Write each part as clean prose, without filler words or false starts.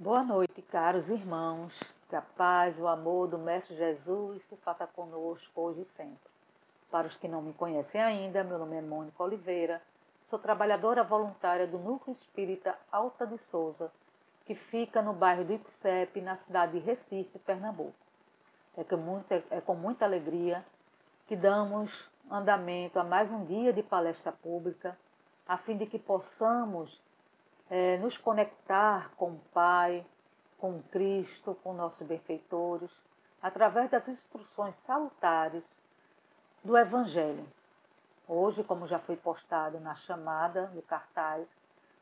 Boa noite, caros irmãos. Que a paz e o amor do Mestre Jesus se faça conosco hoje e sempre. Para os que não me conhecem ainda, meu nome é Mônica Oliveira, sou trabalhadora voluntária do Núcleo Espírita Alta de Souza, que fica no bairro do Ipsep, na cidade de Recife, Pernambuco. É com muita alegria que damos andamento a mais um dia de palestra pública, a fim de que possamos nos conectar com o Pai, com Cristo, com nossos benfeitores, através das instruções salutares do Evangelho. Hoje, como já foi postado na chamada do cartaz,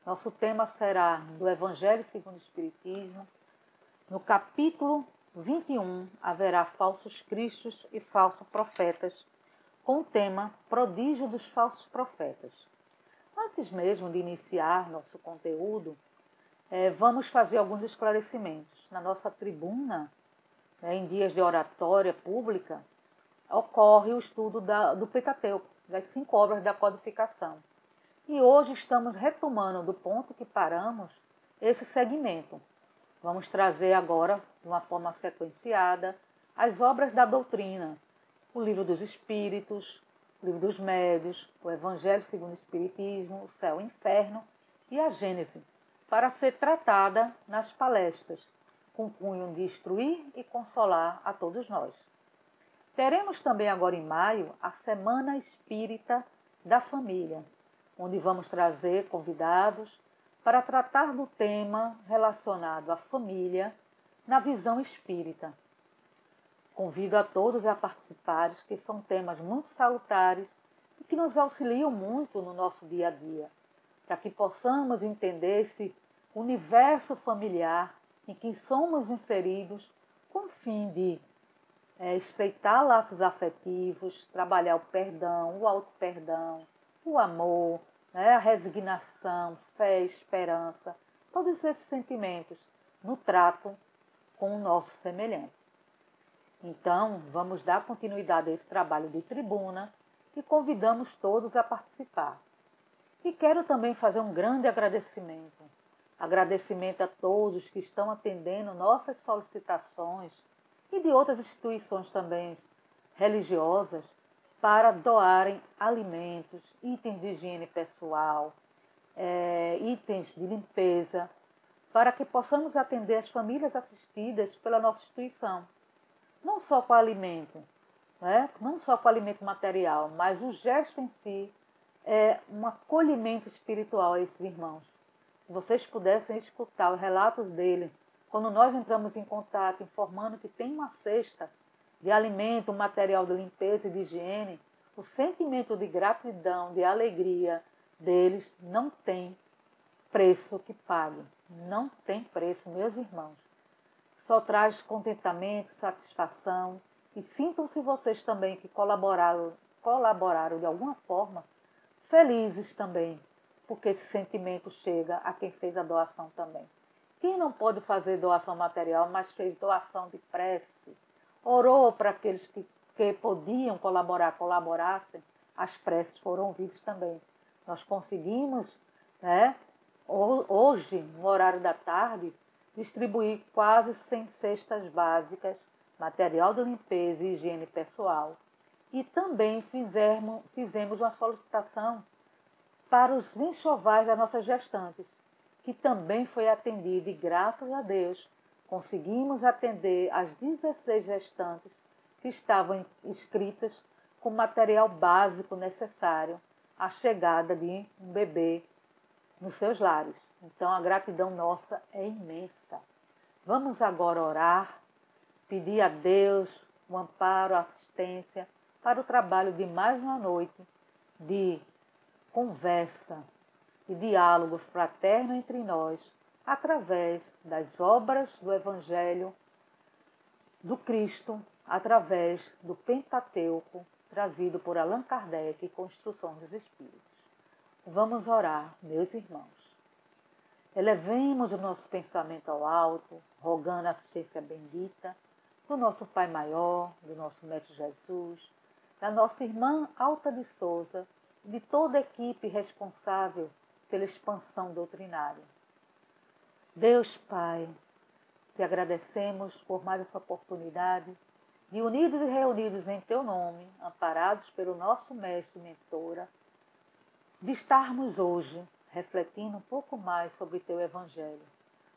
nosso tema será do Evangelho segundo o Espiritismo. No capítulo 21, haverá falsos cristos e falsos profetas, com o tema Prodígio dos falsos profetas. Antes mesmo de iniciar nosso conteúdo, vamos fazer alguns esclarecimentos. Na nossa tribuna, em dias de oratória pública, ocorre o estudo do Pentateuco, das 5 obras da codificação. E hoje estamos retomando do ponto que paramos esse segmento. Vamos trazer agora, de uma forma sequenciada, as obras da doutrina, o Livro dos Espíritos, o Livro dos Médios, o Evangelho segundo o Espiritismo, o Céu e o Inferno e a Gênese, para ser tratada nas palestras, com o cunho de instruir e consolar a todos nós. Teremos também agora em maio a Semana Espírita da Família, onde vamos trazer convidados para tratar do tema relacionado à família na visão espírita. Convido a todos a participarem, que são temas muito salutares e que nos auxiliam muito no nosso dia a dia, para que possamos entender esse universo familiar em que somos inseridos com o fim de estreitar laços afetivos, trabalhar o perdão, o auto-perdão, o amor, a resignação, fé, esperança, todos esses sentimentos no trato com o nosso semelhante. Então, vamos dar continuidade a esse trabalho de tribuna e convidamos todos a participar. E quero também fazer um grande agradecimento. Agradecimento a todos que estão atendendo nossas solicitações e de outras instituições também religiosas para doarem alimentos, itens de higiene pessoal, itens de limpeza, para que possamos atender as famílias assistidas pela nossa instituição. Não só com alimento, não só com alimento material, mas o gesto em si é um acolhimento espiritual a esses irmãos. Se vocês pudessem escutar os relatos dele, quando nós entramos em contato informando que tem uma cesta de alimento, material de limpeza e de higiene, o sentimento de gratidão, de alegria deles não tem preço que pague. Não tem preço, meus irmãos. Só traz contentamento, satisfação, e sintam-se vocês também que colaboraram de alguma forma, felizes também, porque esse sentimento chega a quem fez a doação também. Quem não pode fazer doação material, mas fez doação de prece, orou para aqueles que podiam colaborar, colaborassem, as preces foram ouvidas também. Nós conseguimos, hoje, no horário da tarde, distribuir quase 100 cestas básicas, material de limpeza e higiene pessoal. E também fizemos uma solicitação para os enxovais das nossas gestantes, que também foi atendida e, graças a Deus, conseguimos atender as 16 gestantes que estavam inscritas com material básico necessário à chegada de um bebê nos seus lares. Então, a gratidão nossa é imensa. Vamos agora orar, pedir a Deus o amparo, a assistência para o trabalho de mais uma noite de conversa e diálogo fraterno entre nós, através das obras do Evangelho do Cristo, através do Pentateuco, trazido por Allan Kardec com instrução dos Espíritos. Vamos orar, meus irmãos. Elevemos o nosso pensamento ao alto, rogando a assistência bendita do nosso Pai Maior, do nosso Mestre Jesus, da nossa irmã Alta de Souza e de toda a equipe responsável pela expansão doutrinária. Deus Pai, Te agradecemos por mais essa oportunidade de, unidos e reunidos em Teu nome, amparados pelo nosso mestre e mentora, de estarmos hoje refletindo um pouco mais sobre Teu Evangelho,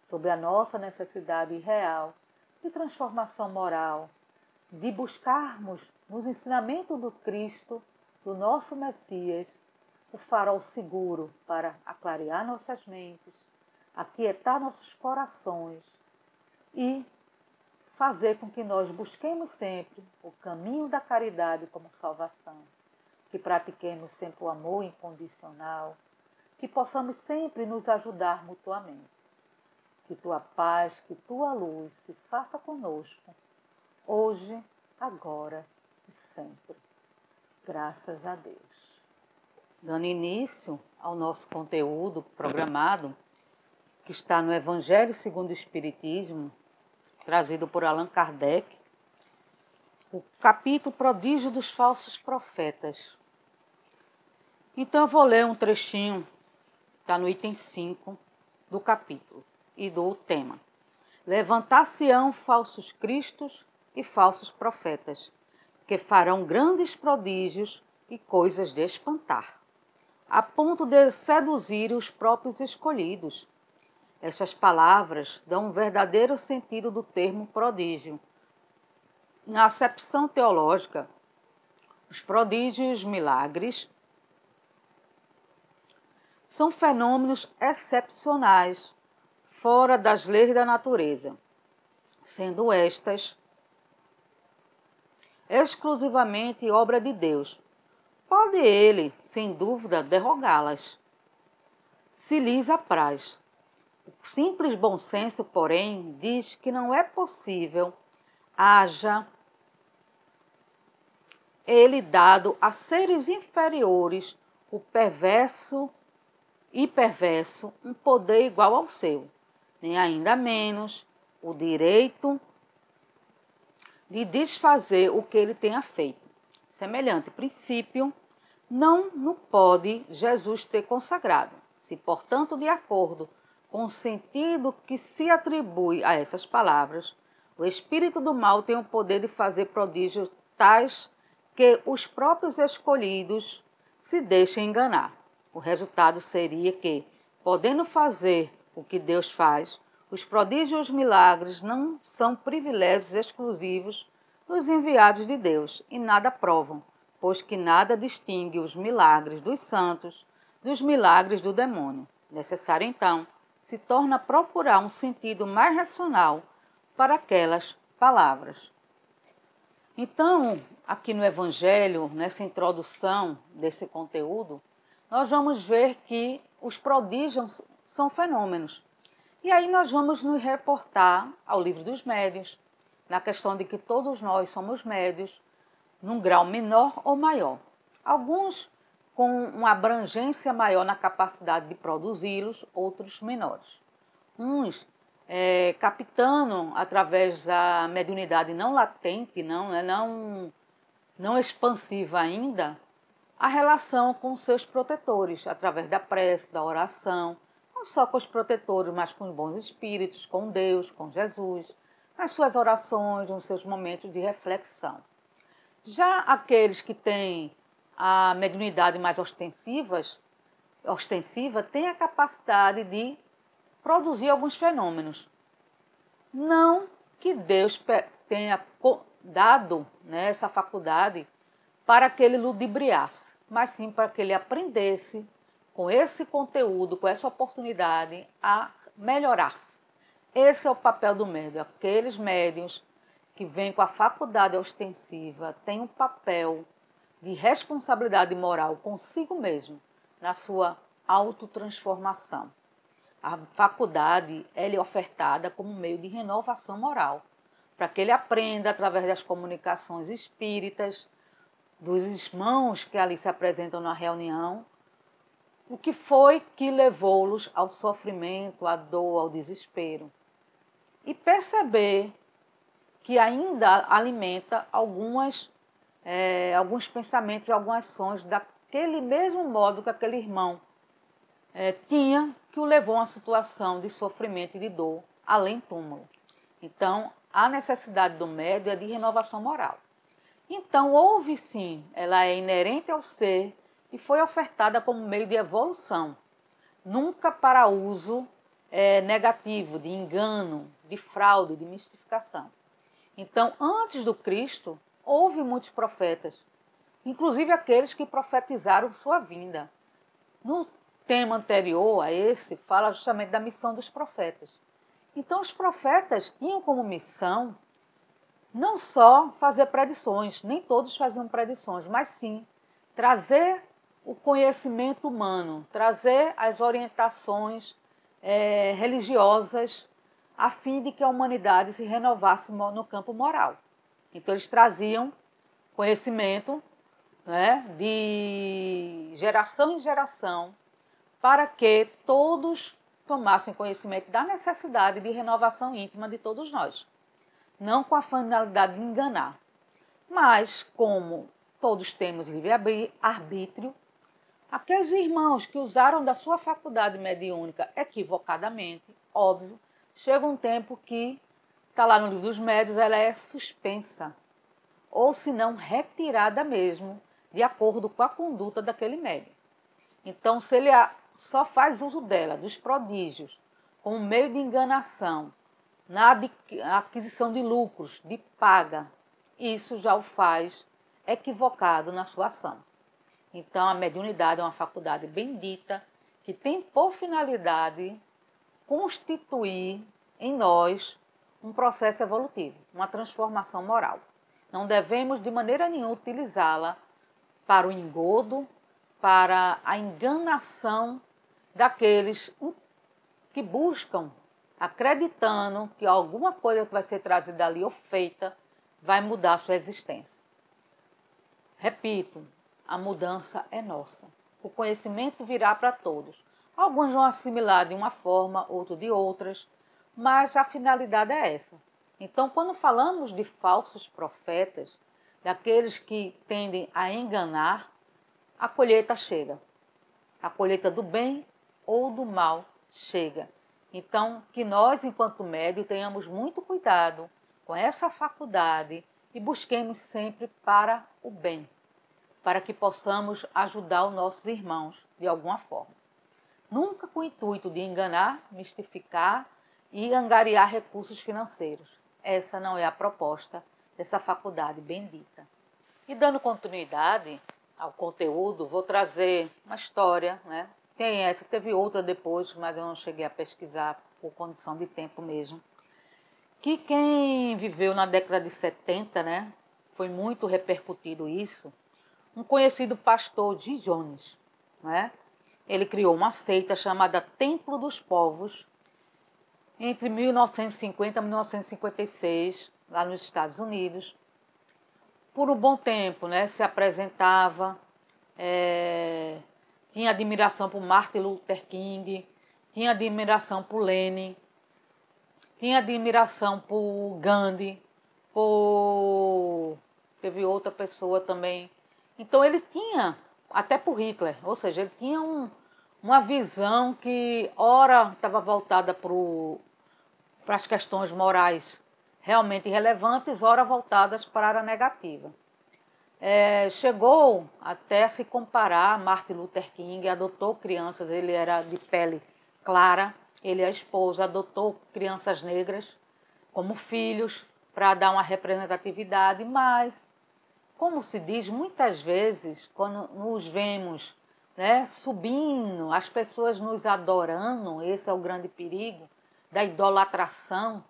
sobre a nossa necessidade real de transformação moral, de buscarmos nos ensinamentos do Cristo, do nosso Messias, o farol seguro para aclarear nossas mentes, aquietar nossos corações e fazer com que nós busquemos sempre o caminho da caridade como salvação, que pratiquemos sempre o amor incondicional, que possamos sempre nos ajudar mutuamente. Que Tua paz, que Tua luz se faça conosco, hoje, agora e sempre. Graças a Deus. Dando início ao nosso conteúdo programado, que está no Evangelho segundo o Espiritismo, trazido por Allan Kardec, o capítulo Prodígio dos Falsos Profetas. Então eu vou ler um trechinho, está no item 5 do capítulo, e do tema. Levantar-se-ão falsos cristos e falsos profetas, que farão grandes prodígios e coisas de espantar, a ponto de seduzir os próprios escolhidos. Estas palavras dão um verdadeiro sentido do termo prodígio. Na acepção teológica, os prodígios e os milagres são fenômenos excepcionais, fora das leis da natureza, sendo estas exclusivamente obra de Deus. Pode Ele, sem dúvida, derrogá-las, se lhes apraz. O simples bom senso, porém, diz que não é possível haja Ele dado a seres inferiores o perverso um poder igual ao seu, nem ainda menos o direito de desfazer o que ele tenha feito. Semelhante princípio não pode Jesus ter consagrado. Se, portanto, de acordo com o sentido que se atribui a essas palavras, o espírito do mal tem o poder de fazer prodígios tais que os próprios escolhidos se deixem enganar. O resultado seria que, podendo fazer o que Deus faz, os prodígios e os milagres não são privilégios exclusivos dos enviados de Deus e nada provam, pois que nada distingue os milagres dos santos dos milagres do demônio. Necessário, então, se torna procurar um sentido mais racional para aquelas palavras. Então, aqui no Evangelho, nessa introdução desse conteúdo, nós vamos ver que os prodígios são fenômenos. E aí nós vamos nos reportar ao Livro dos Médiuns, na questão de que todos nós somos médiuns, num grau menor ou maior. Alguns com uma abrangência maior na capacidade de produzi-los, outros menores. Uns captando através da mediunidade não latente, não expansiva ainda, a relação com seus protetores, através da prece, da oração, não só com os protetores, mas com os bons espíritos, com Deus, com Jesus, nas suas orações, nos seus momentos de reflexão. Já aqueles que têm a mediunidade mais ostensiva têm a capacidade de produzir alguns fenômenos. Não que Deus tenha dado essa faculdade para que ele ludibriasse, mas sim para que ele aprendesse com esse conteúdo, com essa oportunidade, a melhorar-se. Esse é o papel do médium. Aqueles médiuns que vêm com a faculdade ostensiva têm um papel de responsabilidade moral consigo mesmo, na sua autotransformação. A faculdade é ofertada como meio de renovação moral, para que ele aprenda, através das comunicações espíritas, dos irmãos que ali se apresentam na reunião, o que foi que levou-los ao sofrimento, à dor, ao desespero. E perceber que ainda alimenta alguns pensamentos, algumas ações daquele mesmo modo que aquele irmão tinha, que o levou a uma situação de sofrimento e de dor além túmulo. Então, a necessidade do médium é de renovação moral. Então, houve sim, ela é inerente ao ser e foi ofertada como meio de evolução, nunca para uso negativo, de engano, de fraude, de mistificação. Então, antes do Cristo, houve muitos profetas, inclusive aqueles que profetizaram sua vinda. No tema anterior a esse, fala justamente da missão dos profetas. Então, os profetas tinham como missão não só fazer predições, nem todos faziam predições, mas sim trazer o conhecimento humano, trazer as orientações religiosas, a fim de que a humanidade se renovasse no campo moral. Então, eles traziam conhecimento, né, de geração em geração, para que todos tomassem conhecimento da necessidade de renovação íntima de todos nós. Não com a finalidade de enganar, mas como todos temos livre-arbítrio, aqueles irmãos que usaram da sua faculdade mediúnica equivocadamente, óbvio, chega um tempo que, está lá no livro dos médiuns, ela é suspensa, ou se não retirada mesmo, de acordo com a conduta daquele médium. Então, se ele só faz uso dela, dos prodígios, como meio de enganação, na aquisição de lucros, de paga, isso já o faz equivocado na sua ação. Então, a mediunidade é uma faculdade bendita que tem por finalidade constituir em nós um processo evolutivo, uma transformação moral. Não devemos de maneira nenhuma utilizá-la para o engodo, para a enganação daqueles que buscam, acreditando que alguma coisa que vai ser trazida ali ou feita vai mudar a sua existência. Repito, a mudança é nossa. O conhecimento virá para todos. Alguns vão assimilar de uma forma, outros de outras, mas a finalidade é essa. Então, quando falamos de falsos profetas, daqueles que tendem a enganar, a colheita chega. A colheita do bem ou do mal chega. Então, que nós, enquanto médium, tenhamos muito cuidado com essa faculdade e busquemos sempre para o bem, para que possamos ajudar os nossos irmãos de alguma forma. Nunca com o intuito de enganar, mistificar e angariar recursos financeiros. Essa não é a proposta dessa faculdade bendita. E dando continuidade ao conteúdo, vou trazer uma história, né? Tem essa, teve outra depois, mas eu não cheguei a pesquisar por condição de tempo mesmo. Que quem viveu na década de 70, né? Foi muito repercutido isso. Um conhecido pastor de Jones, né? Ele criou uma seita chamada Templo dos Povos entre 1950 e 1956, lá nos Estados Unidos. Por um bom tempo, né, se apresentava, tinha admiração por Martin Luther King, tinha admiração por Lenin, tinha admiração por Gandhi, teve outra pessoa também. Então ele tinha, até por Hitler, ou seja, ele tinha uma visão que ora estava voltada para as questões morais realmente relevantes, ora voltadas para a área negativa. Chegou até a se comparar a Martin Luther King, adotou crianças, ele era de pele clara, ele e a esposa adotou crianças negras como filhos para dar uma representatividade, mas, como se diz, muitas vezes, quando nos vemos, né, subindo, as pessoas nos adorando, esse é o grande perigo da idolatração,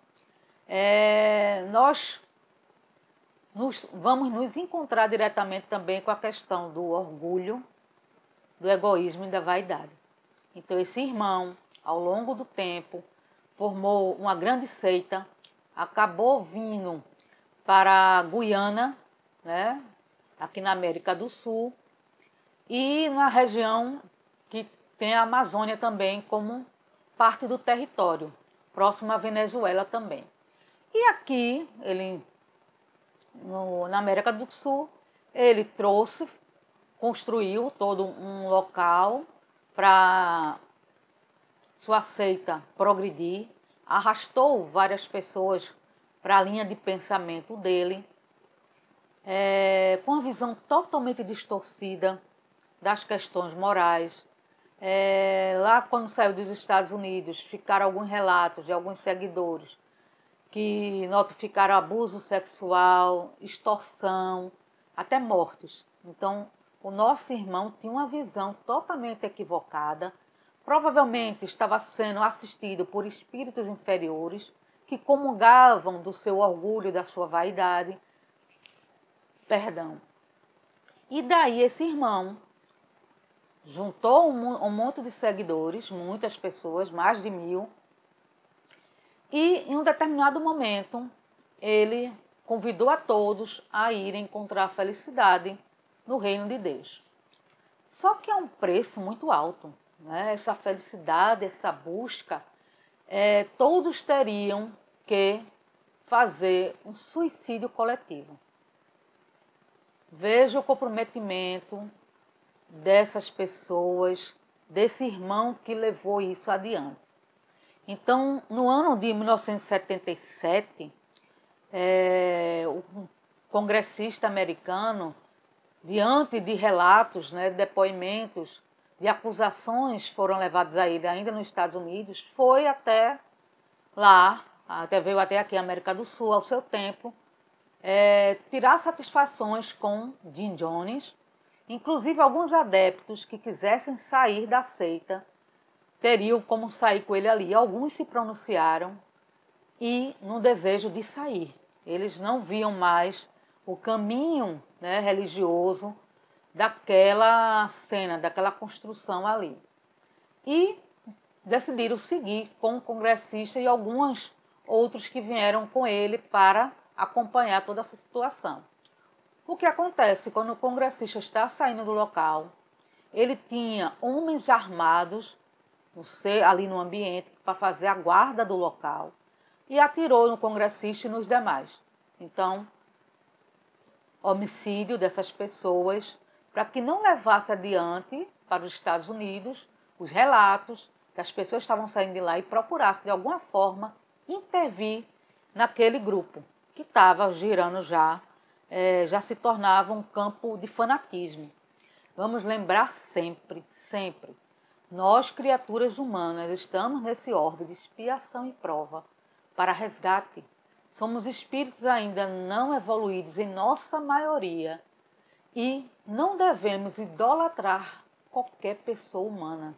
nós vamos nos encontrar diretamente também com a questão do orgulho, do egoísmo e da vaidade. Então, esse irmão, ao longo do tempo, formou uma grande seita, acabou vindo para a Guiana, né, aqui na América do Sul, e na região que tem a Amazônia também como parte do território, próximo à Venezuela também. E aqui, na América do Sul, ele construiu todo um local para sua seita progredir, arrastou várias pessoas para a linha de pensamento dele, com uma visão totalmente distorcida das questões morais. Lá quando saiu dos Estados Unidos, ficaram alguns relatos de alguns seguidores que notificaram abuso sexual, extorsão, até mortes. Então, o nosso irmão tinha uma visão totalmente equivocada, provavelmente estava sendo assistido por espíritos inferiores que comungavam do seu orgulho e da sua vaidade. E daí esse irmão juntou um monte de seguidores, muitas pessoas, mais de 1000, e em um determinado momento ele convidou a todos a irem encontrar a felicidade no reino de Deus. Só que é um preço muito alto, né? Essa felicidade, essa busca, todos teriam que fazer um suicídio coletivo. Veja o comprometimento dessas pessoas, desse irmão que levou isso adiante. Então, no ano de 1977, o congressista americano, diante de relatos, depoimentos, de acusações foram levadas a ele ainda nos Estados Unidos, foi até lá, veio até aqui, América do Sul, ao seu tempo, tirar satisfações com Jim Jones. Inclusive, alguns adeptos que quisessem sair da seita teriam como sair com ele ali. Alguns se pronunciaram e no desejo de sair. Eles não viam mais o caminho, religioso daquela cena, daquela construção ali. E decidiram seguir com o congressista e alguns outros que vieram com ele para acompanhar toda essa situação. O que acontece quando o congressista está saindo do local? Ele tinha homens armados ali no ambiente para fazer a guarda do local e atirou no congressista e nos demais. Então, homicídio dessas pessoas para que não levasse adiante para os Estados Unidos os relatos que as pessoas estavam saindo de lá e procurasse de alguma forma intervir naquele grupo que estava girando já se tornava um campo de fanatismo. Vamos lembrar sempre, sempre, nós, criaturas humanas, estamos nesse orbe de expiação e prova para resgate. Somos espíritos ainda não evoluídos em nossa maioria e não devemos idolatrar qualquer pessoa humana.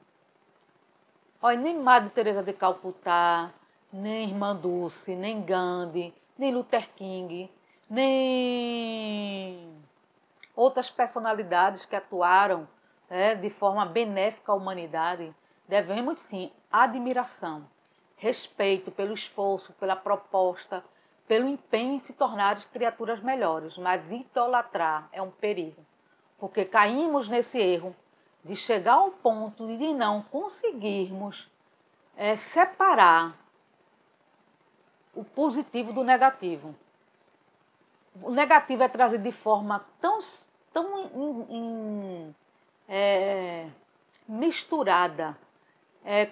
Olha, nem Madre Teresa de Calcutá, nem Irmã Dulce, nem Gandhi, nem Luther King, nem outras personalidades que atuaram de forma benéfica à humanidade. Devemos sim admiração, respeito pelo esforço, pela proposta, pelo empenho em se tornar criaturas melhores, mas idolatrar é um perigo, porque caímos nesse erro de chegar ao ponto de não conseguirmos separar o positivo do negativo. O negativo é trazido de forma tão misturada,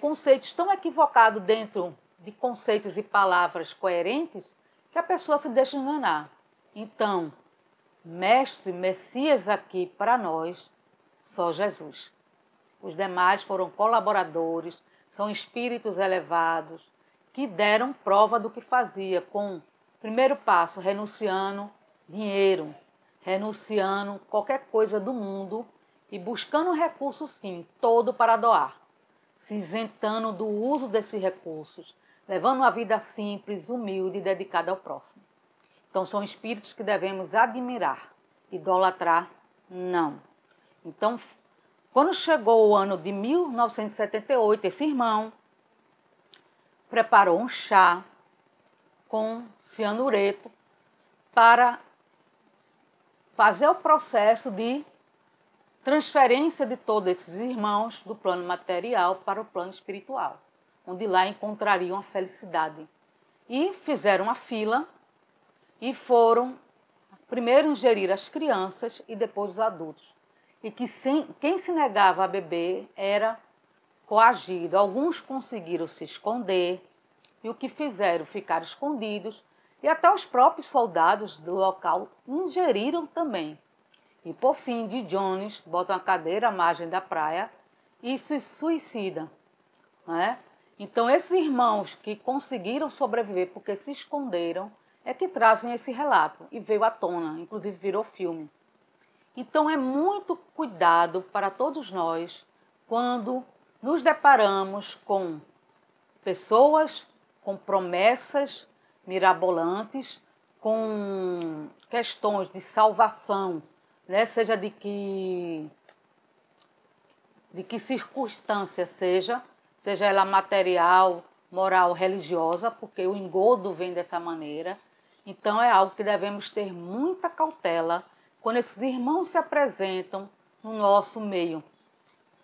conceitos tão equivocados dentro de conceitos e palavras coerentes, que a pessoa se deixa enganar. Então, Mestre, Messias aqui para nós, só Jesus. Os demais foram colaboradores, são espíritos elevados, que deram prova do que fazia com, primeiro passo, renunciando dinheiro, renunciando qualquer coisa do mundo e buscando um recurso, sim, todo para doar, se isentando do uso desses recursos, levando uma vida simples, humilde e dedicada ao próximo. Então, são espíritos que devemos admirar, idolatrar, não. Então, quando chegou o ano de 1978, esse irmão preparou um chá com cianureto para fazer o processo de transferência de todos esses irmãos do plano material para o plano espiritual, onde lá encontrariam a felicidade. E fizeram uma fila e foram primeiro ingerir as crianças e depois os adultos. E que quem se negava a beber era coagido. Alguns conseguiram se esconder e o que fizeram? Ficaram escondidos e até os próprios soldados do local ingeriram também. E por fim, de Jones bota uma cadeira à margem da praia e se suicida. Né? Então, esses irmãos que conseguiram sobreviver porque se esconderam é que trazem esse relato e veio à tona, inclusive virou filme. Então, é muito cuidado para todos nós quando nos deparamos com pessoas, com promessas mirabolantes, com questões de salvação, né? Seja de que circunstância seja ela material, moral, religiosa, porque o engodo vem dessa maneira. Então é algo que devemos ter muita cautela quando esses irmãos se apresentam no nosso meio,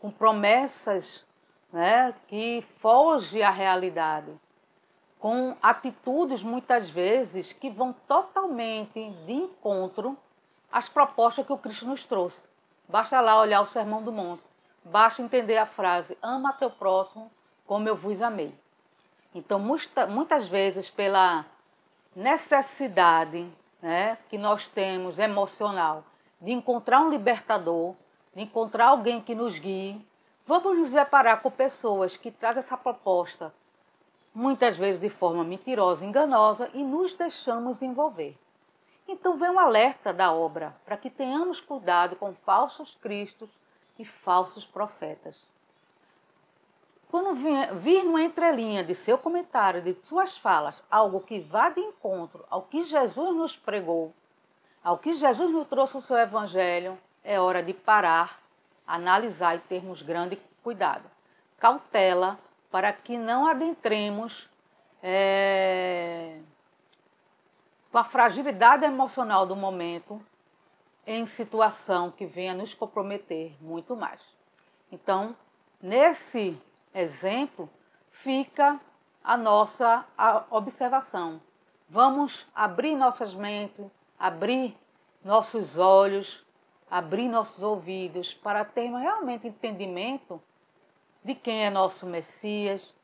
com promessas, né, que fogem à realidade, com atitudes muitas vezes que vão totalmente de encontro às propostas que o Cristo nos trouxe. Basta lá olhar o Sermão do Monte, basta entender a frase, ama teu próximo como eu vos amei. Então, muitas vezes, pela necessidade, né, que nós temos emocional de encontrar um libertador, de encontrar alguém que nos guie, vamos nos deparar com pessoas que trazem essa proposta, muitas vezes de forma mentirosa, enganosa, e nos deixamos envolver. Então vem um alerta da obra para que tenhamos cuidado com falsos cristos e falsos profetas. Quando vir numa entrelinha de seu comentário, de suas falas, algo que vá de encontro ao que Jesus nos pregou, ao que Jesus nos trouxe o seu evangelho, é hora de parar, analisar e termos grande cuidado. Cautela para que não adentremos com a fragilidade emocional do momento em situação que venha nos comprometer muito mais. Então, nesse exemplo, fica a nossa observação. Vamos abrir nossas mentes, abrir nossos olhos, abrir nossos ouvidos para termos realmente entendimento de quem é nosso Messias,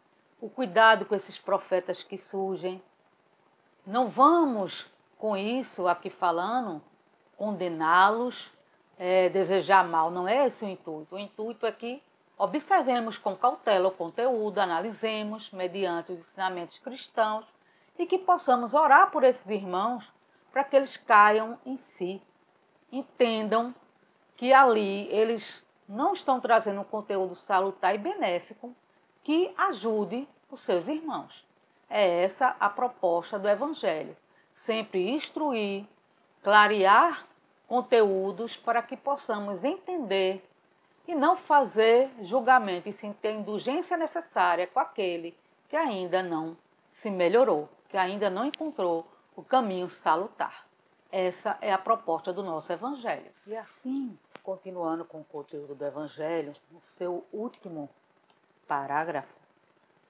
o cuidado com esses profetas que surgem. Não vamos, com isso aqui falando, condená-los, desejar mal, não é esse o intuito. O intuito é que observemos com cautela o conteúdo, analisemos mediante os ensinamentos cristãos e que possamos orar por esses irmãos para que eles caiam em si, entendam que ali eles não estão trazendo um conteúdo salutar e benéfico que ajude os seus irmãos. É essa a proposta do Evangelho. Sempre instruir, clarear conteúdos para que possamos entender e não fazer julgamento, e sim ter a indulgência necessária com aquele que ainda não se melhorou, que ainda não encontrou o caminho salutar. Essa é a proposta do nosso Evangelho. E assim, continuando com o conteúdo do Evangelho, no seu último parágrafo,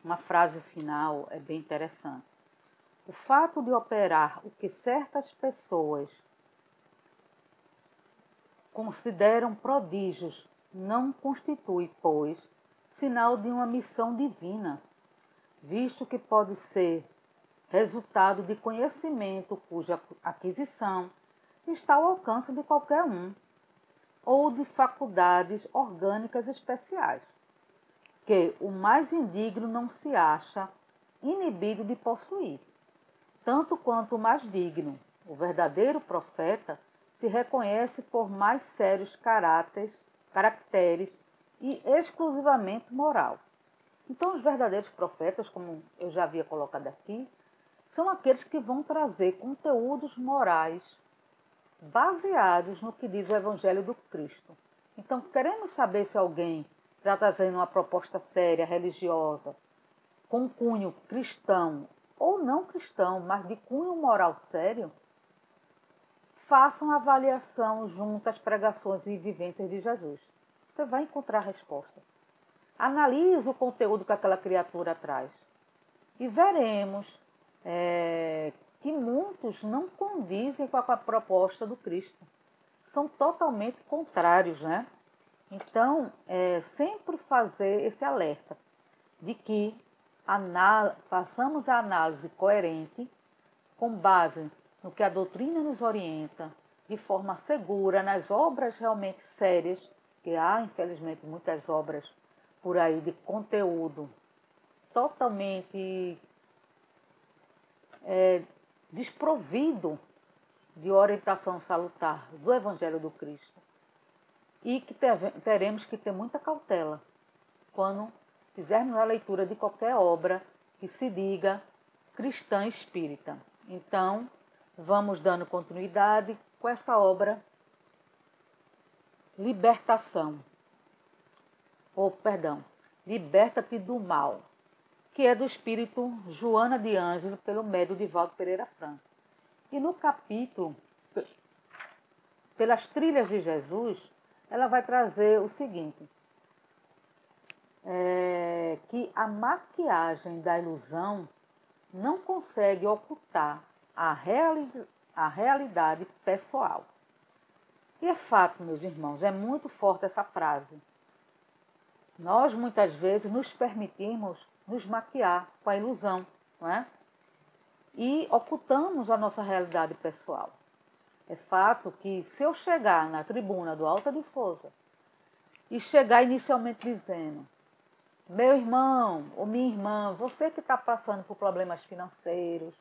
uma frase final é bem interessante. O fato de operar o que certas pessoas consideram prodígios não constitui, pois, sinal de uma missão divina, visto que pode ser resultado de conhecimento cuja aquisição está ao alcance de qualquer um, ou de faculdades orgânicas especiais, que o mais indigno não se acha inibido de possuir, tanto quanto o mais digno. O verdadeiro profeta se reconhece por mais sérios caracteres e exclusivamente moral. Então, os verdadeiros profetas, como eu já havia colocado aqui, são aqueles que vão trazer conteúdos morais baseados no que diz o Evangelho do Cristo. Então, queremos saber se alguém está trazendo uma proposta séria, religiosa, com cunho cristão ou não cristão, mas de cunho moral sério, façam avaliação junto às pregações e vivências de Jesus. Você vai encontrar a resposta. Analise o conteúdo que aquela criatura traz e veremos que muitos não condizem com a proposta do Cristo. São totalmente contrários, né? Então, sempre fazer esse alerta de que façamos a análise coerente com base no que a doutrina nos orienta, de forma segura, nas obras realmente sérias, que há, infelizmente, muitas obras por aí de conteúdo totalmente desprovido de orientação salutar do Evangelho do Cristo, e que teremos que ter muita cautela quando fizermos a leitura de qualquer obra que se diga cristã espírita. Então, vamos dando continuidade com essa obra Liberta-te do Mal, que é do espírito Joana de Ângelo, pelo médium Divaldo Pereira Franco. E no capítulo, Pelas Trilhas de Jesus, ela vai trazer o seguinte, que a maquiagem da ilusão não consegue ocultar a realidade pessoal. E é fato, meus irmãos, é muito forte essa frase. Nós, muitas vezes, nos permitimos nos maquiar com a ilusão, não é? E ocultamos a nossa realidade pessoal. É fato que, se eu chegar na tribuna do Alta de Souza e chegar inicialmente dizendo: meu irmão ou minha irmã, você que está passando por problemas financeiros,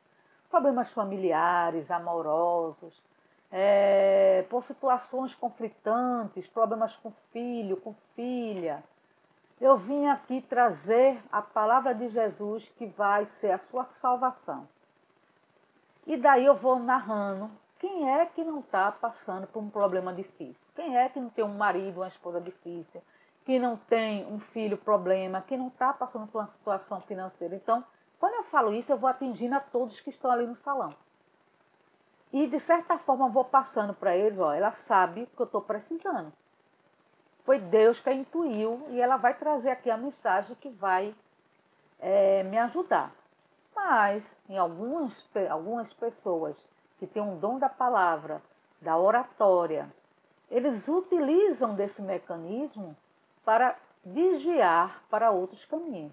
problemas familiares, amorosos, por situações conflitantes, problemas com filho, com filha, eu vim aqui trazer a palavra de Jesus que vai ser a sua salvação. E daí eu vou narrando quem é que não está passando por um problema difícil, quem é que não tem um marido, uma esposa difícil, que não tem um filho problema, que não está passando por uma situação financeira. Então, quando eu falo isso, eu vou atingindo a todos que estão ali no salão. E, de certa forma, eu vou passando para eles, ela sabe o que eu estou precisando. Foi Deus que a intuiu e ela vai trazer aqui a mensagem que vai me ajudar. Mas, em algumas pessoas que têm um dom da palavra, da oratória, eles utilizam desse mecanismo para desviar para outros caminhos.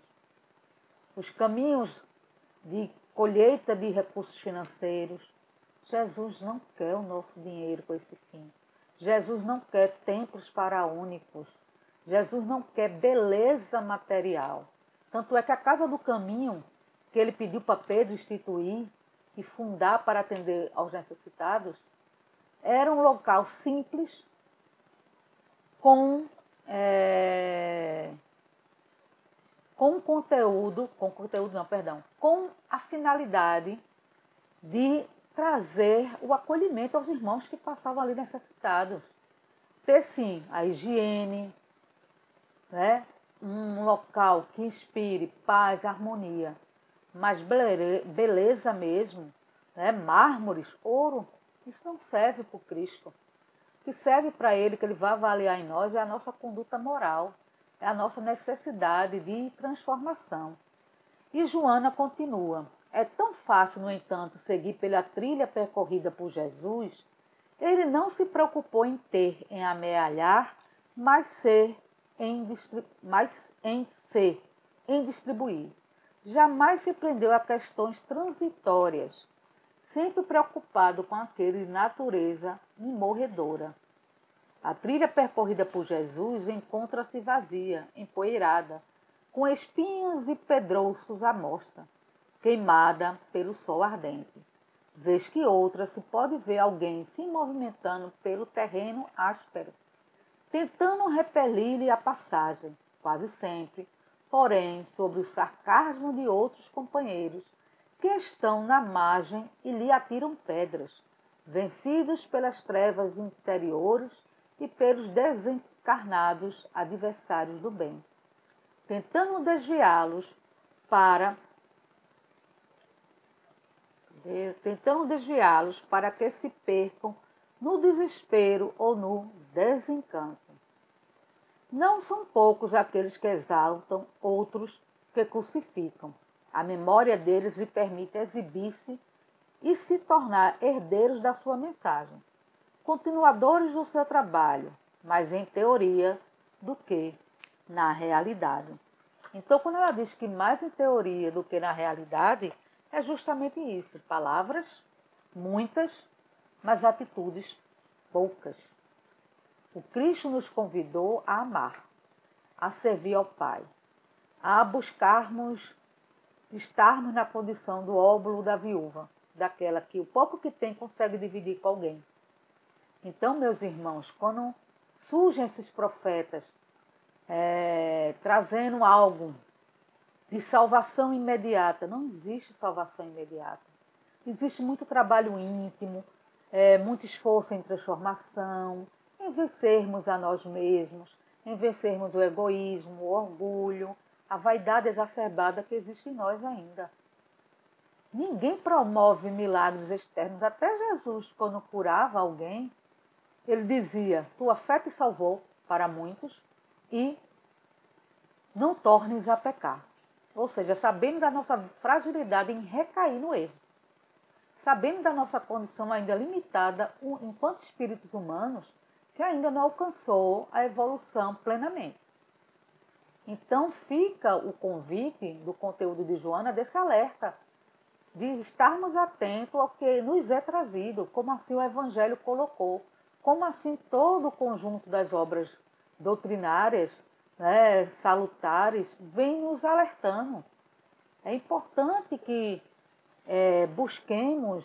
Os caminhos de colheita de recursos financeiros. Jesus não quer o nosso dinheiro com esse fim. Jesus não quer templos faraônicos. Jesus não quer beleza material. Tanto é que a Casa do Caminho, que ele pediu para Pedro instituir e fundar para atender aos necessitados, era um local simples, com a finalidade de trazer o acolhimento aos irmãos que passavam ali necessitados. Ter, sim, a higiene, né? Um local que inspire paz, harmonia, mas beleza mesmo, né? Mármores, ouro, isso não serve para o Cristo. O que serve para Ele, que Ele vai avaliar em nós, é a nossa conduta moral, é a nossa necessidade de transformação. E Joana continua. É tão fácil, no entanto, seguir pela trilha percorrida por Jesus. Ele não se preocupou em ter, em amealhar, mas em distribuir. Jamais se prendeu a questões transitórias, sempre preocupado com aquele de natureza imorredora. A trilha percorrida por Jesus encontra-se vazia, empoeirada, com espinhos e pedrouços à mostra, queimada pelo sol ardente. Vez que outra se pode ver alguém se movimentando pelo terreno áspero, tentando repelir-lhe a passagem, quase sempre, porém, sobre o sarcasmo de outros companheiros que estão na margem e lhe atiram pedras, vencidos pelas trevas interiores e pelos desencarnados adversários do bem, tentando desviá-los para que se percam no desespero ou no desencanto. Não são poucos aqueles que exaltam, outros que crucificam. A memória deles lhe permite exibir-se e se tornar herdeiros da sua mensagem, continuadores do seu trabalho, mas em teoria do que na realidade. Então, quando ela diz que mais em teoria do que na realidade, é justamente isso. Palavras, muitas, mas atitudes, poucas. O Cristo nos convidou a amar, a servir ao Pai, a buscarmos estarmos na condição do óbolo da viúva, daquela que o pouco que tem consegue dividir com alguém. Então, meus irmãos, quando surgem esses profetas trazendo algo de salvação imediata, não existe salvação imediata. Existe muito trabalho íntimo, muito esforço em transformação, em vencermos a nós mesmos, em vencermos o egoísmo, o orgulho, a vaidade exacerbada que existe em nós ainda. Ninguém promove milagres externos. Até Jesus, quando curava alguém, ele dizia: tua fé te salvou, para muitos, e não tornes a pecar. Ou seja, sabendo da nossa fragilidade em recair no erro, sabendo da nossa condição ainda limitada enquanto espíritos humanos, que ainda não alcançou a evolução plenamente. Então fica o convite do conteúdo de Joana desse alerta, de estarmos atentos ao que nos é trazido, como assim o Evangelho colocou, como assim todo o conjunto das obras doutrinárias, salutares, vem nos alertando. É importante que busquemos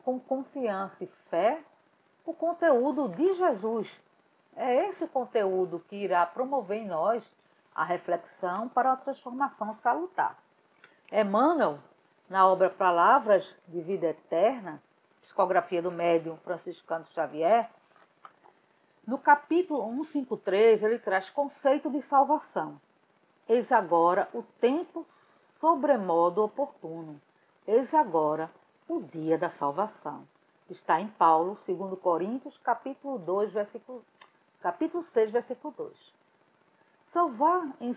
com confiança e fé o conteúdo de Jesus. É esse conteúdo que irá promover em nós a reflexão para a transformação salutar. Emmanuel, na obra Palavras de Vida Eterna, psicografia do médium Franciscano Xavier, no capítulo 153, ele traz conceito de salvação. Eis agora o tempo sobremodo oportuno. Eis agora o dia da salvação. Está em Paulo, 2 Coríntios, capítulo 6, versículo 2. Salvar em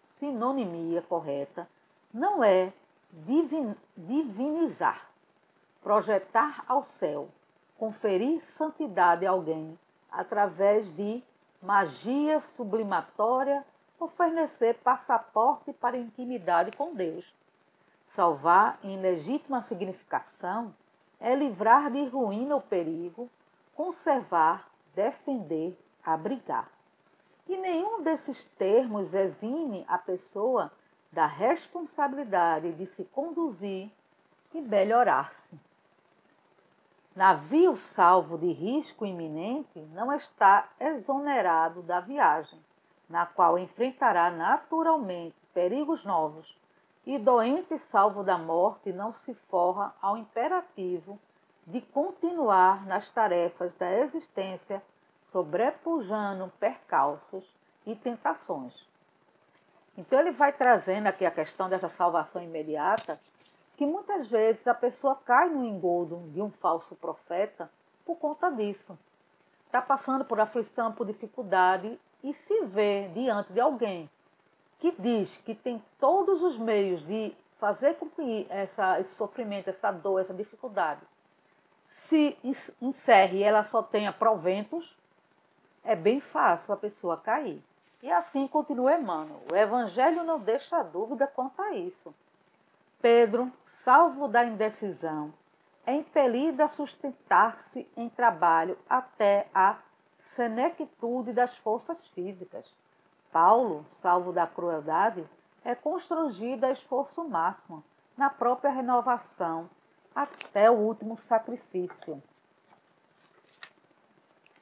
sinonimia correta não é divinizar, projetar ao céu, conferir santidade a alguém através de magia sublimatória ou fornecer passaporte para a intimidade com Deus. Salvar, em legítima significação, é livrar de ruína ou perigo, conservar, defender, abrigar. E nenhum desses termos exime a pessoa da responsabilidade de se conduzir e melhorar-se. Navio salvo de risco iminente não está exonerado da viagem, na qual enfrentará naturalmente perigos novos, e doente salvo da morte não se forra ao imperativo de continuar nas tarefas da existência, sobrepujando percalços e tentações. Então ele vai trazendo aqui a questão dessa salvação imediata, que muitas vezes a pessoa cai no engodo de um falso profeta por conta disso. Está passando por aflição, por dificuldade e se vê diante de alguém que diz que tem todos os meios de fazer com que esse sofrimento, essa dor, essa dificuldade se encerre e ela só tenha proventos, é bem fácil a pessoa cair. E assim continua Emmanuel. O Evangelho não deixa dúvida quanto a isso. Pedro, salvo da indecisão, é impelido a sustentar-se em trabalho até a senectude das forças físicas. Paulo, salvo da crueldade, é constrangido a esforço máximo, na própria renovação, até o último sacrifício.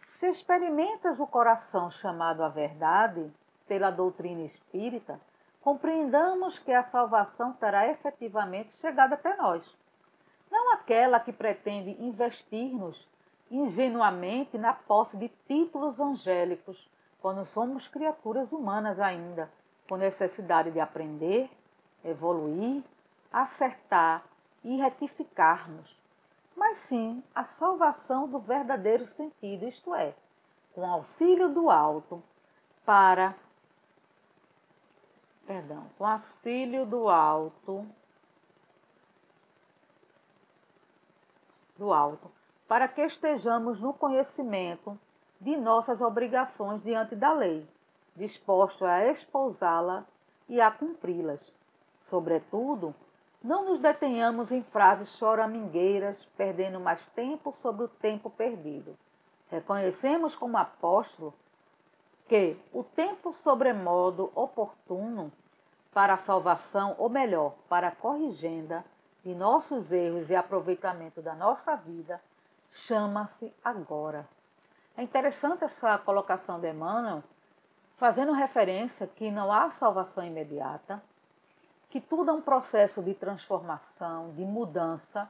Se experimentas o coração chamado à verdade pela doutrina espírita, compreendamos que a salvação terá efetivamente chegado até nós. Não aquela que pretende investir-nos ingenuamente na posse de títulos angélicos, quando somos criaturas humanas ainda, com necessidade de aprender, evoluir, acertar e retificarmos, mas sim a salvação do verdadeiro sentido, isto é, com auxílio do alto com auxílio do alto, para que estejamos no conhecimento de nossas obrigações diante da lei, disposto a espousá-la e a cumpri-las. Sobretudo, não nos detenhamos em frases choramingueiras, perdendo mais tempo sobre o tempo perdido. Reconhecemos como apóstolo que o tempo sobremodo oportuno para a salvação, ou melhor, para a corrigenda de nossos erros e aproveitamento da nossa vida, chama-se agora. É interessante essa colocação de Emmanuel, fazendo referência que não há salvação imediata, que tudo é um processo de transformação, de mudança,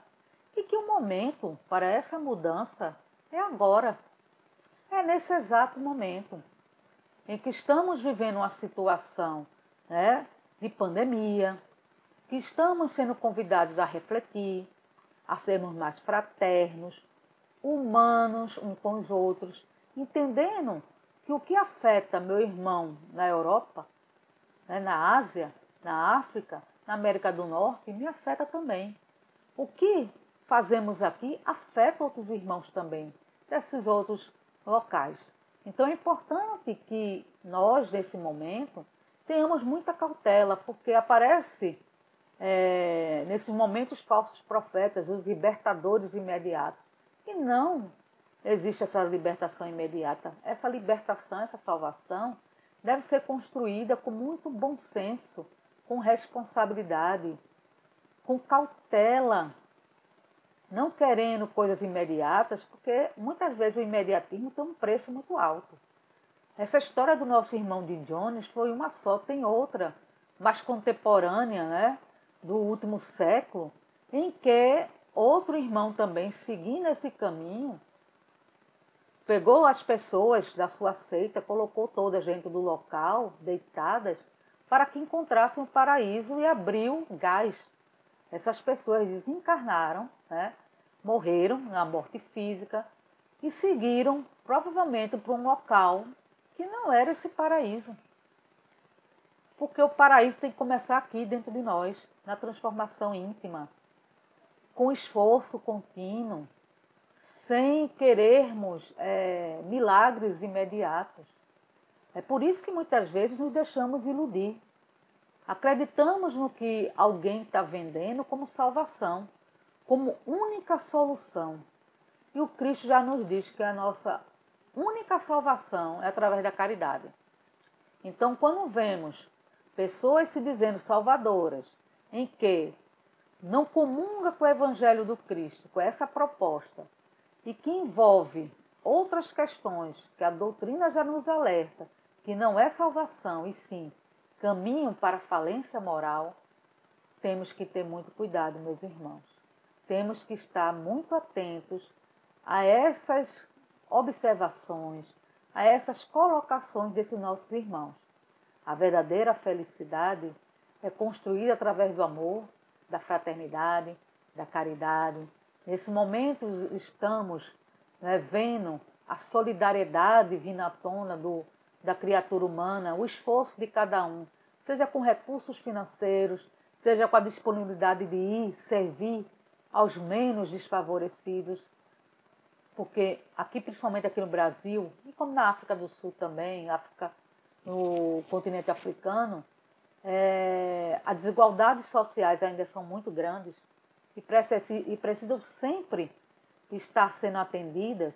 e que o momento para essa mudança é agora. É nesse exato momento em que estamos vivendo uma situação, né, de pandemia, que estamos sendo convidados a refletir, a sermos mais fraternos, humanos uns com os outros, entendendo que o que afeta meu irmão na Europa, né, na Ásia, na África, na América do Norte, me afeta também. O que fazemos aqui afeta outros irmãos também, desses outros locais. Então é importante que nós, nesse momento, tenhamos muita cautela, porque aparece nesses momentos falsos profetas, os libertadores imediatos. E não existe essa libertação imediata. Essa libertação, essa salvação, deve ser construída com muito bom senso, com responsabilidade, com cautela, não querendo coisas imediatas, porque muitas vezes o imediatismo tem um preço muito alto. Essa história do nosso irmão de Jones foi uma só, tem outra, mais contemporânea, né, do último século, em que outro irmão também, seguindo esse caminho, pegou as pessoas da sua seita, colocou todas dentro do local, deitadas, para que encontrassem o paraíso e abriu gás. Essas pessoas desencarnaram, né, morreram na morte física e seguiram provavelmente para um local que não era esse paraíso. Porque o paraíso tem que começar aqui dentro de nós, na transformação íntima, com esforço contínuo, sem querermos milagres imediatos. É por isso que muitas vezes nos deixamos iludir. Acreditamos no que alguém está vendendo como salvação, como única solução. E o Cristo já nos diz que a nossa única salvação é através da caridade. Então, quando vemos pessoas se dizendo salvadoras, em que não comunga com o Evangelho do Cristo, com essa proposta, e que envolve outras questões que a doutrina já nos alerta, que não é salvação, e sim caminho para a falência moral, temos que ter muito cuidado, meus irmãos. Temos que estar muito atentos a essas observações, a essas colocações desses nossos irmãos. A verdadeira felicidade é construída através do amor, da fraternidade, da caridade. Nesse momento estamos, né, vendo a solidariedade vindo à tona da criatura humana, o esforço de cada um, seja com recursos financeiros, seja com a disponibilidade de ir servir aos menos desfavorecidos, porque aqui, principalmente aqui no Brasil, e como na África do Sul também, no continente africano, as desigualdades sociais ainda são muito grandes e precisam sempre estar sendo atendidas.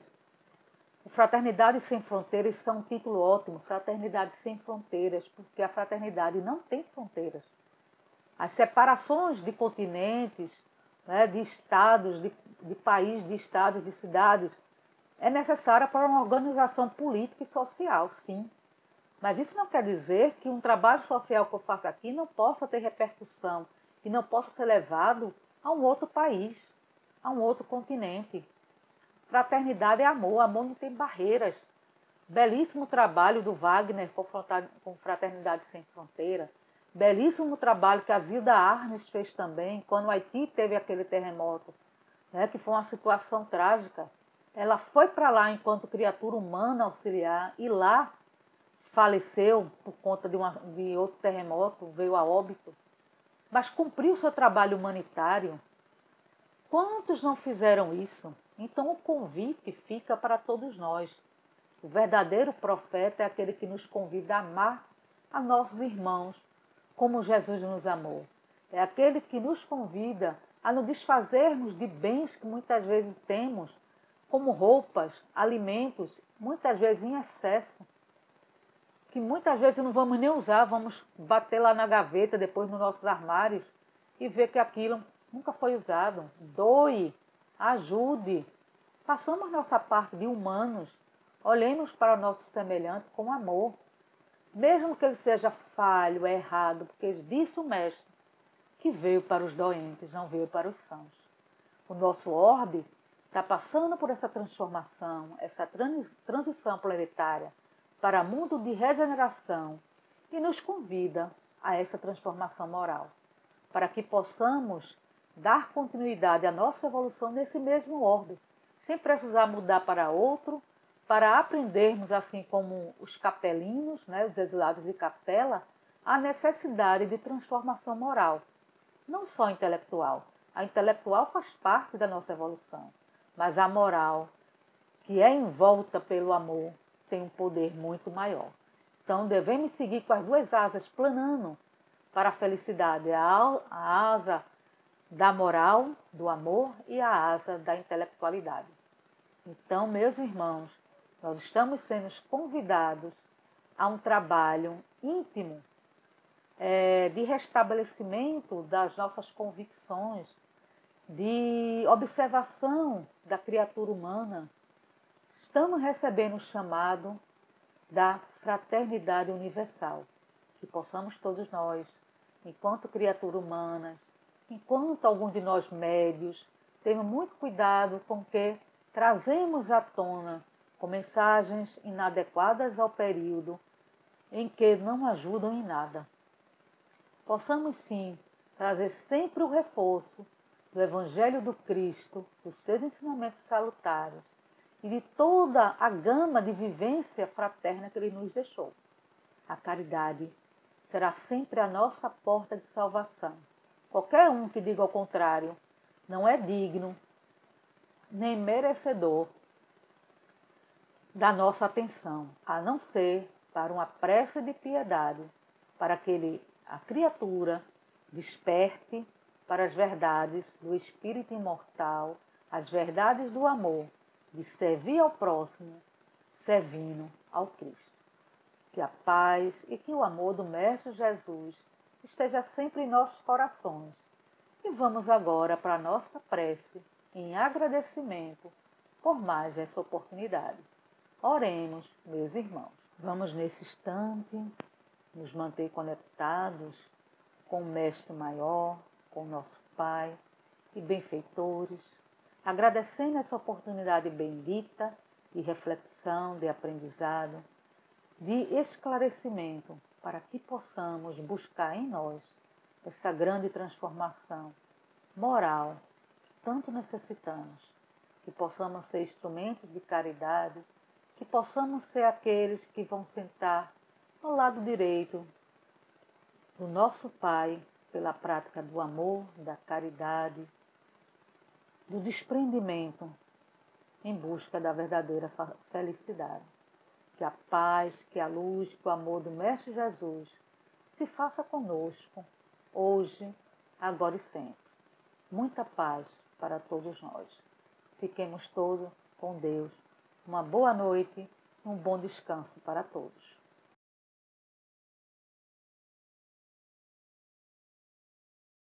O Fraternidade Sem Fronteiras, isso é um título ótimo, Fraternidade Sem Fronteiras, porque a fraternidade não tem fronteiras. As separações de continentes, né, de estados, de países, de estados, de cidades, é necessária para uma organização política e social, sim. Mas isso não quer dizer que um trabalho social que eu faço aqui não possa ter repercussão e não possa ser levado a um outro país, a um outro continente. Fraternidade é amor, amor não tem barreiras. Belíssimo trabalho do Wagner com Fraternidade Sem Fronteira. Belíssimo trabalho que a Zilda Arnes fez também, quando o Haiti teve aquele terremoto, né, que foi uma situação trágica. Ela foi para lá enquanto criatura humana auxiliar e lá faleceu por conta de outro terremoto, veio a óbito. Mas cumpriu seu trabalho humanitário. Quantos não fizeram isso? Então o convite fica para todos nós. O verdadeiro profeta é aquele que nos convida a amar a nossos irmãos, como Jesus nos amou. É aquele que nos convida a nos desfazermos de bens que muitas vezes temos, como roupas, alimentos, muitas vezes em excesso, que muitas vezes não vamos nem usar, vamos bater lá na gaveta, depois nos nossos armários, e ver que aquilo nunca foi usado. Doe, ajude, façamos nossa parte de humanos, olhemos para o nosso semelhante com amor, mesmo que ele seja falho, errado, porque disse o Mestre que veio para os doentes, não veio para os sãos. O nosso orbe está passando por essa transformação, essa transição planetária para mundo de regeneração e nos convida a essa transformação moral, para que possamos dar continuidade à nossa evolução nesse mesmo orbe, sem precisar mudar para outro, para aprendermos, assim como os capelinos, né, os exilados de capela, a necessidade de transformação moral, não só intelectual. A intelectual faz parte da nossa evolução, mas a moral, que é envolta pelo amor, tem um poder muito maior. Então devemos seguir com as duas asas planando para a felicidade, a asa da moral, do amor e a asa da intelectualidade. Então, meus irmãos, nós estamos sendo convidados a um trabalho íntimo de restabelecimento das nossas convicções, de observação da criatura humana. Estamos recebendo o chamado da fraternidade universal, que possamos todos nós, enquanto criaturas humanas, enquanto alguns de nós médios, temos muito cuidado com o que trazemos à tona com mensagens inadequadas ao período, em que não ajudam em nada. Possamos sim trazer sempre o reforço do Evangelho do Cristo, dos seus ensinamentos salutares e de toda a gama de vivência fraterna que Ele nos deixou. A caridade será sempre a nossa porta de salvação. Qualquer um que diga ao contrário não é digno nem merecedor da nossa atenção, a não ser para uma prece de piedade, para que a criatura desperte para as verdades do Espírito imortal, as verdades do amor, de servir ao próximo, servindo ao Cristo. Que a paz e que o amor do Mestre Jesus esteja sempre em nossos corações. E vamos agora para a nossa prece em agradecimento por mais essa oportunidade. Oremos, meus irmãos. Vamos nesse instante nos manter conectados com o Mestre Maior, com o nosso Pai e benfeitores, agradecendo essa oportunidade bendita de reflexão, de aprendizado, de esclarecimento, para que possamos buscar em nós essa grande transformação moral que tanto necessitamos, que possamos ser instrumentos de caridade, que possamos ser aqueles que vão sentar ao lado direito do nosso Pai, pela prática do amor, da caridade, do desprendimento, em busca da verdadeira felicidade. Que a paz, que a luz, que o amor do Mestre Jesus se faça conosco, hoje, agora e sempre. Muita paz para todos nós. Fiquemos todos com Deus. Uma boa noite, um bom descanso para todos.